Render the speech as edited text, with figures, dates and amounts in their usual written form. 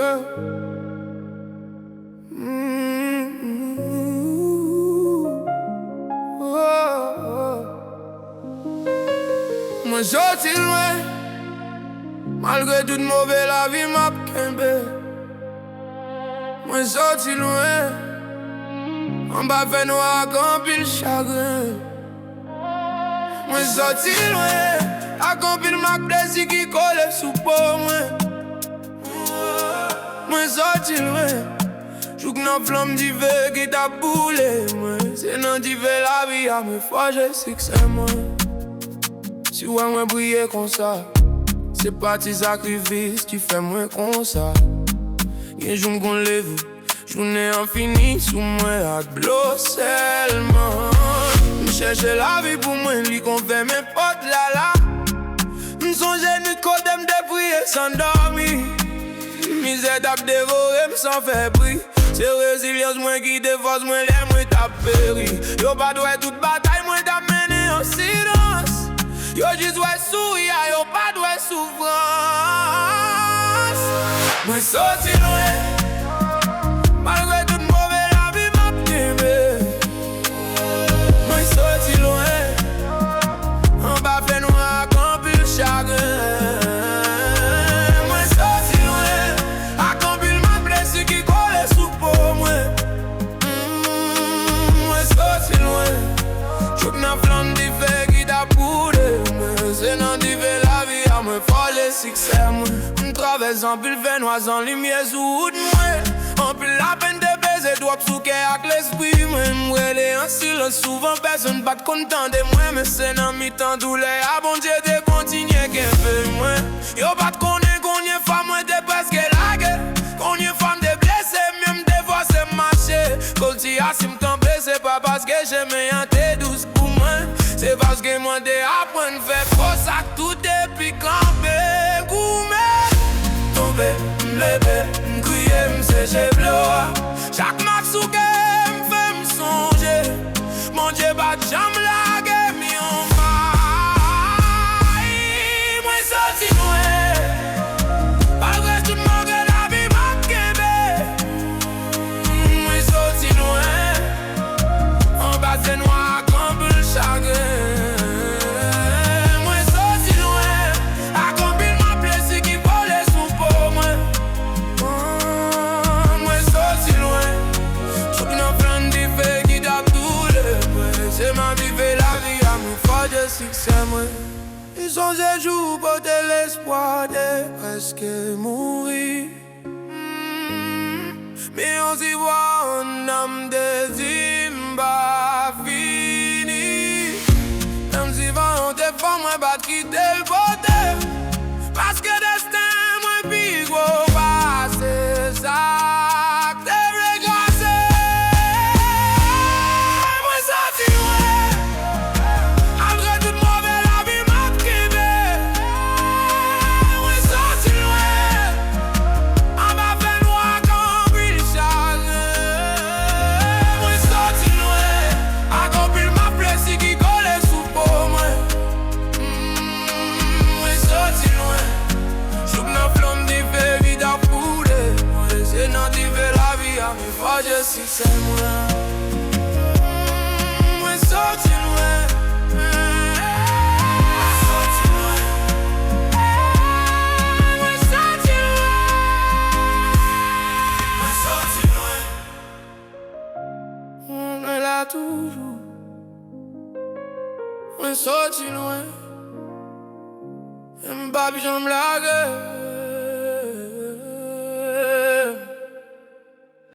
Yeah. Moi sorti loin, malgré toute mauvaise la vie m'a kembe. Moi sorti loin, en bas fait noir comme pile chagrin. Moi sorti loin, à compil ma plaisir qui colle sous peau moi. Moi sorti loin, joue dans flamme d'hiver qui t'a boulé moi. C'est dans d'hiver la vie à me forger succès moi. Si ouais moi briller comme ça, c'est pas tes sacrifices qui fait moi comme ça. Y'a jour qu'on lève, journée infinie sous moi à blow seulement. M'cherche la vie pour moi, lui qu'on fait mes potes là là. M'songe nuit côté m'débrouiller sans dormir. Misère tape dévoré m'sans faire prix. C'est résilience moi qui déforce moi les moi t'a péri. Yo pas doué toute bataille moi t'a mené en silence. Yo juste ouais sourire, yo pas doué souffrance. Moi sorti loin, malgré toute mauvaise la vie m'a quimé. Moi sorti loin, en bas fait noir comme pile chagrin. Moi sorti loin, à compil ma blessure qui colle sous peau moi. Moi sorti loin, joue dans flamme d'hiver qui t'a boulé. C'est dans d'hiver la vie à me forger succès moi. Traverse en pile fait noir en lumière sous route moi. En pile la peine de baiser doit souquer avec l'esprit moi. M'rêler en silence souvent personne pas content de moi. Mais c'est dans mi-temps douleur à bon Dieu de continuer qu'un peu moi. Yo pas de connaître qu'on y est femme moi de presque la guerre. Qu'on y est femme de blessé même des fois c'est marcher. Quand tu as si m'camper c'est pas parce que j'aime un thé douce pour moi. C'est parce que moi de apprendre faire faux ça tout depuis camper gourmet. M'lever, m'crier, m'sécher bloa. Chaque max ou que m'fait m'songer. Mon Dieu bat jambe la guerre mi en maille. Moi sorti loin, malgré tout mon que la vie m'a kembe. Moi sorti loin, en bas c'est noir comme le chagrin. Succès moi. Ils sont des jours pour de l'espoir de presque mourir. Mais on s'y voit en âme des Zimba fini. Même si on te fait moi pas quitter le côté. Parce que destin moi plus gros pas c'est ça. Je suis c'est moi. Moi sorti loin. Sorti loin. Moi sorti loin. Moi sorti loin. On est là toujours. Moi sorti loin. M'babi j'en blague.